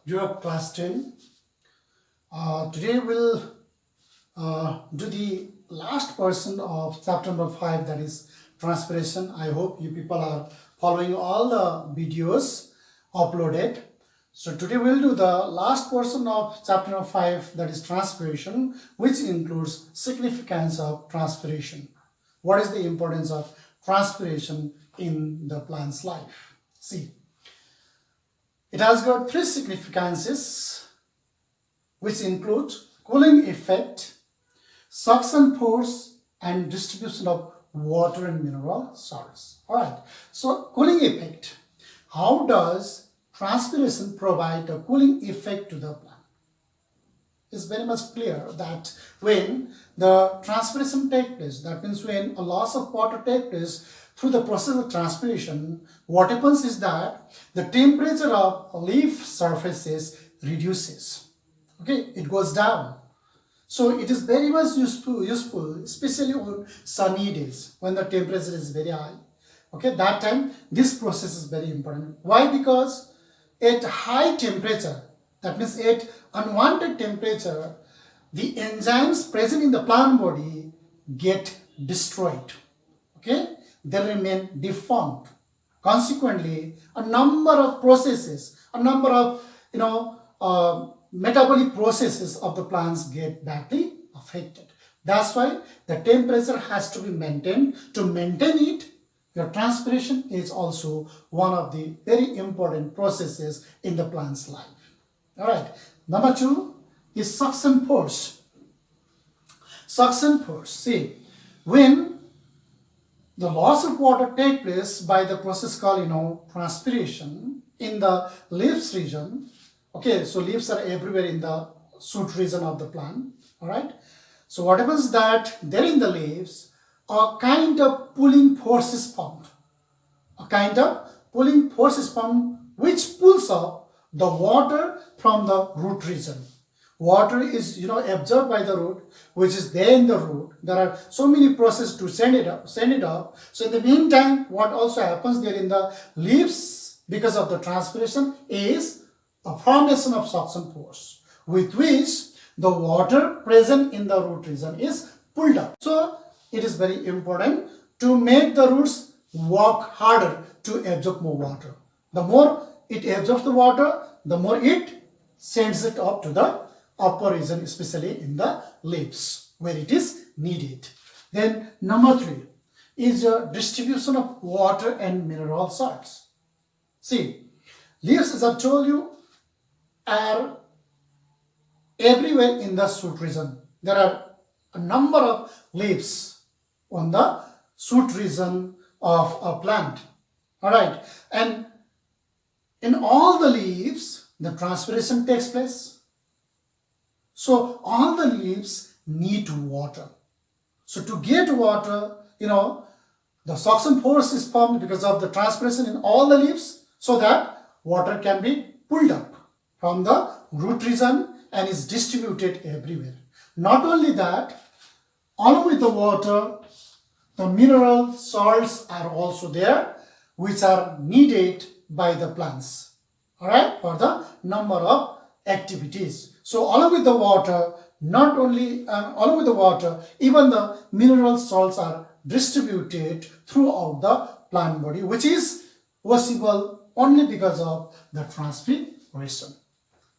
Your class 10. Today we'll do the last portion of chapter number 5, that is transpiration. I hope you people are following all the videos uploaded. So today we'll do the last portion of chapter number 5, that is transpiration, which includes significance of transpiration. What is the importance of transpiration in the plant's life? See, it has got three significances, which include cooling effect, suction force, and distribution of water and mineral salts. Alright, so cooling effect. How does transpiration provide a cooling effect to the plant? It's very much clear that when the transpiration takes place, that means when a loss of water takes place through the process of transpiration, what happens is that the temperature of leaf surfaces reduces. Okay, it goes down. So it is very much useful, especially on sunny days when the temperature is very high. Okay, that time this process is very important. Why? Because at high temperature, that means at unwanted temperature, the enzymes present in the plant body get destroyed. Okay, they remain deformed. Consequently, a number of processes, a number of metabolic processes of the plants get badly affected. That's why the temperature has to be maintained. To maintain it, your transpiration is also one of the very important processes in the plant's life. All right. Number 2 is suction force. Suction force. See, when the loss of water takes place by the process called transpiration in the leaves region. Okay, so leaves are everywhere in the shoot region of the plant. All right. So what happens that there in the leaves, a kind of pulling force is formed. A kind of pulling force is formed which pulls up the water from the root region. Water is absorbed by the root, which is there in the root. There are so many processes to send it up. So in the meantime, what also happens there in the leaves because of the transpiration is a formation of suction force, with which the water present in the root region is pulled up. So it is very important to make the roots work harder to absorb more water. The more it absorbs the water, the more it sends it up to the upper region, especially in the leaves where it is needed. Then number 3 is the distribution of water and mineral salts. See, leaves, as I've told you, are everywhere in the shoot region. There are a number of leaves on the shoot region of a plant. All right, and in all the leaves, the transpiration takes place. So all the leaves need water. So to get water, the suction force is formed because of the transpiration in all the leaves, so that water can be pulled up from the root region and is distributed everywhere. Not only that, along with the water, the mineral salts are also there, which are needed by the plants, all right, for the number of activities. So along with the water, along with the water, even the mineral salts are distributed throughout the plant body, which is possible only because of the transpiration.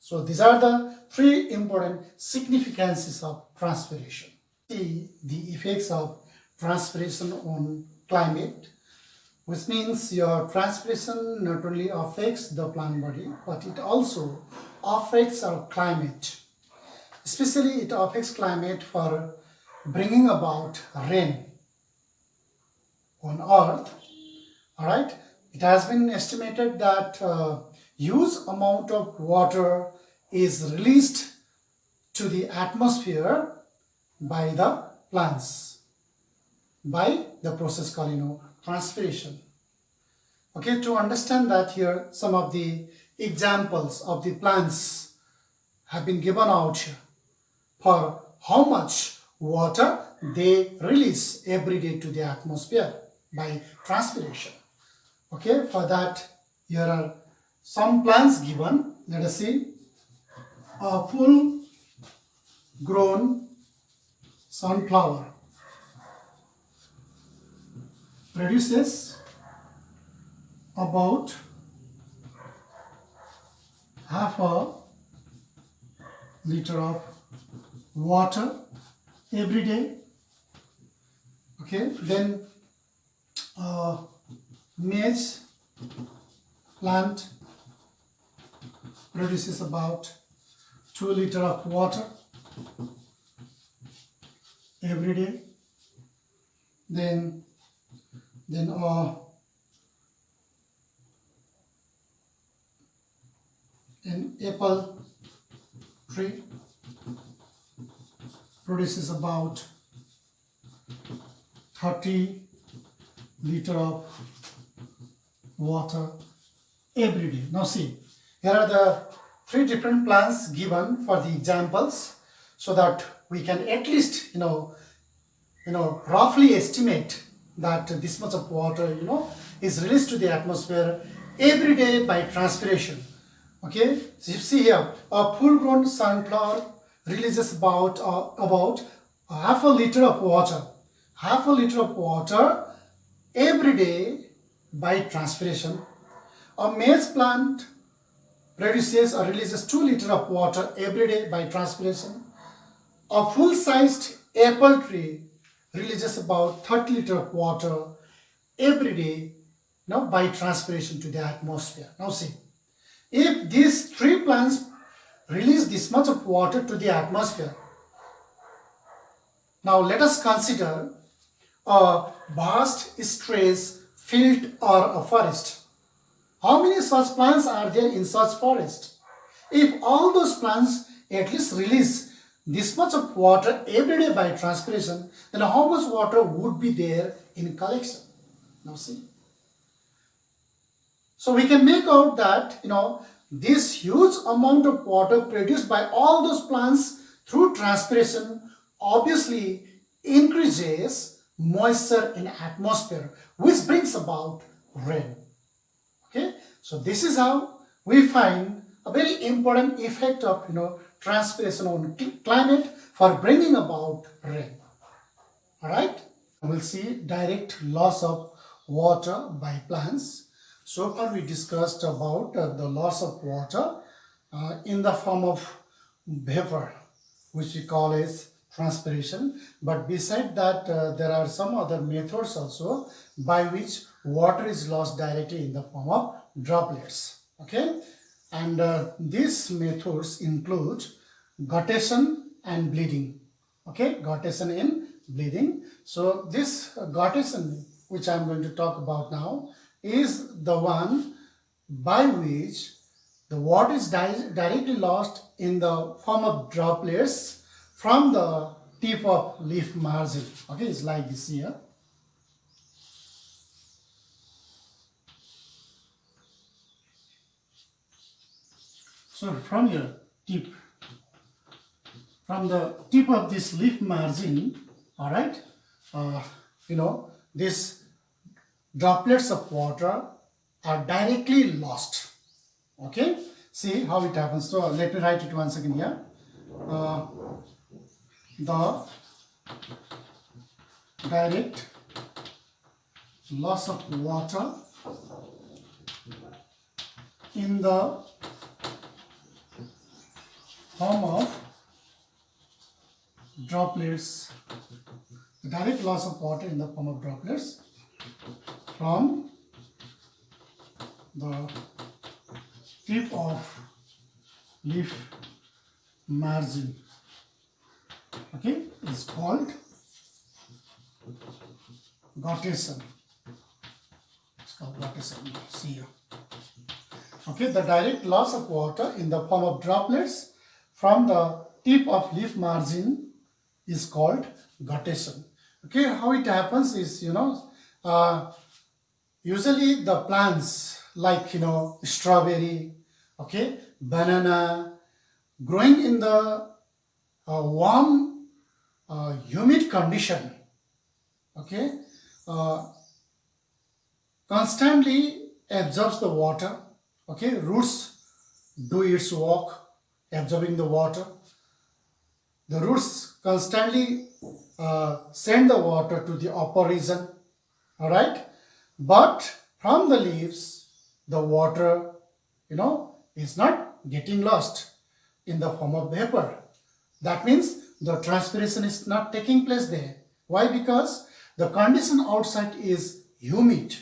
So these are the 3 important significances of transpiration. See the effects of transpiration on climate, which means your transpiration not only affects the plant body, but it also affects our climate. Especially it affects climate for bringing about rain on earth. All right, it has been estimated that huge amount of water is released to the atmosphere by the plants by the process called transpiration. Okay, to understand that, here some of the examples of the plants have been given out here for how much water they release every day to the atmosphere by transpiration. Okay, for that here are some plants given. Let us see. A full grown sunflower produces about half a liter of water every day. Okay, then maize plant produces about 2 liters of water every day. Then an apple tree produces about 30 liters of water every day. Now see, here are the 3 different plants given for the examples, so that we can at least roughly estimate that this much of water is released to the atmosphere every day by transpiration. Okay, so you see here, a full grown sunflower releases about half a liter of water every day by transpiration. A maize plant produces or releases 2 liters of water every day by transpiration. A full-sized apple tree releases about 30 liters of water every day by transpiration to the atmosphere. Now see, if these 3 plants release this much of water to the atmosphere, now let us consider a vast stretch field or a forest. How many such plants are there in such forest? If all those plants at least release this much of water every day by transpiration, then how much water would be there in collection? Now see. So we can make out that this huge amount of water produced by all those plants through transpiration obviously increases moisture in atmosphere, which brings about rain. Okay, so this is how we find a very important effect of transpiration on climate for bringing about rain. All right, we'll see direct loss of water by plants. So far we discussed about the loss of water in the form of vapor, which we call as transpiration. But beside that, there are some other methods also by which water is lost directly in the form of droplets. Okay, and these methods include guttation and bleeding. Okay, guttation and bleeding. So this guttation, which I am going to talk about now, is the one by which the water is directly lost in the form of droplets from the tip of leaf margin. Okay, it's like this here. So from your tip, from the tip of this leaf margin, all right, this droplets of water are directly lost. Okay, see how it happens. So let me write it once again here. The direct loss of water in the form of droplets, the direct loss of water in the form of droplets from the tip of leaf margin, okay, is called guttation. It's called guttation. See here. Okay, the direct loss of water in the form of droplets from the tip of leaf margin is called guttation. Okay, how it happens is, usually the plants like, strawberry, okay, banana, growing in the warm, humid condition, okay, constantly absorbs the water, Okay, roots do its work, absorbing the water. The roots constantly send the water to the upper region, all right? But from the leaves, the water, is not getting lost in the form of vapor. That means the transpiration is not taking place there. Why? Because the condition outside is humid.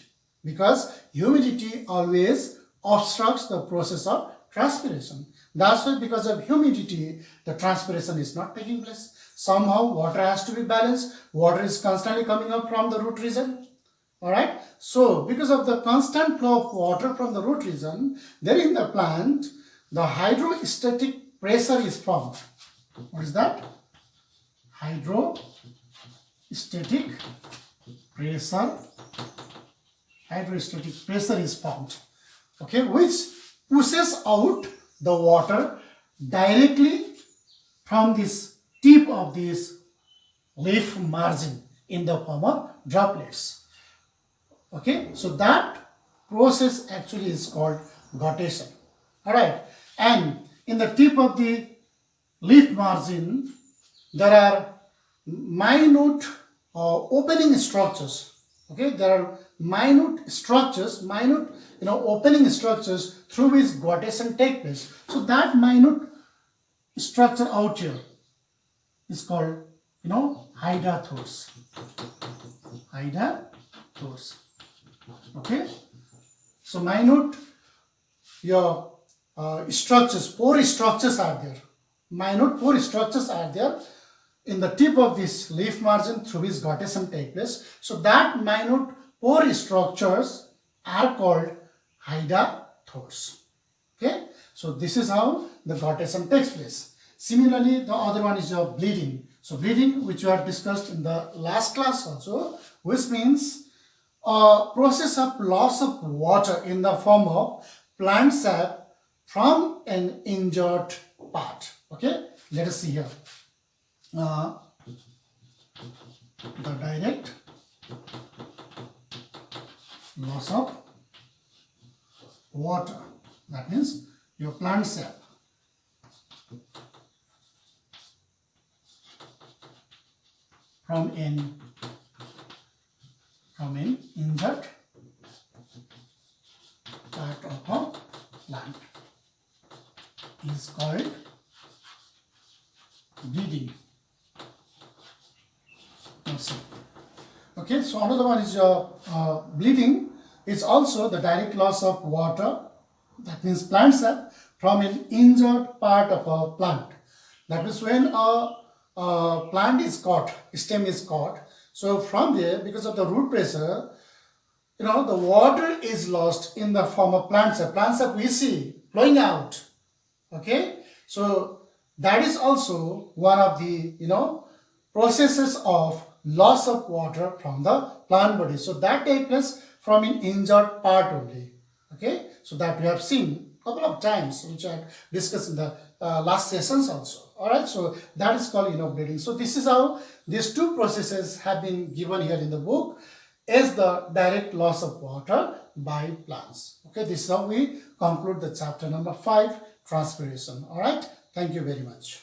Because humidity always obstructs the process of transpiration. That's why because of humidity, the transpiration is not taking place. Somehow water has to be balanced. Water is constantly coming up from the root region. Alright. So because of the constant flow of water from the root region, there in the plant, the hydrostatic pressure is formed. What is that? Hydrostatic pressure. Hydrostatic pressure is formed. Okay, which pushes out the water directly from this tip of this leaf margin in the form of droplets. Okay, so that process actually is called guttation. Alright, and in the tip of the leaf margin, there are minute opening structures. Okay, there are minute structures, opening structures through which guttation takes place. So that minute structure out here is called, hydrothores. Hydrothores. Okay, so minute your structures, pore structures are there. Minute pore structures are there in the tip of this leaf margin through which guttation takes place. So that minute pore structures are called hydrothores. Okay, so this is how the guttation takes place. Similarly, the other one is your bleeding. So bleeding, which we have discussed in the last class also, which means a process of loss of water in the form of plant sap from an injured part. Okay, let us see here. The direct loss of water, that means your plant sap from an injured part of a plant is called bleeding. Okay, so another one is bleeding. It's also the direct loss of water, that means plant sap, from an injured part of a plant. That is when a plant is caught, stem is caught. So from there, because of the root pressure, the water is lost in the form of plant sap. Plant sap we see flowing out. Okay, so that is also one of the processes of loss of water from the plant body. So that takes place from an injured part only. Okay, so that we have seen a couple of times, which I discussed in the last sessions also. All right, so that is called bleeding. So this is how these two processes have been given here in the book as the direct loss of water by plants. Okay, this is how we conclude the chapter number 5, transpiration. All right, thank you very much.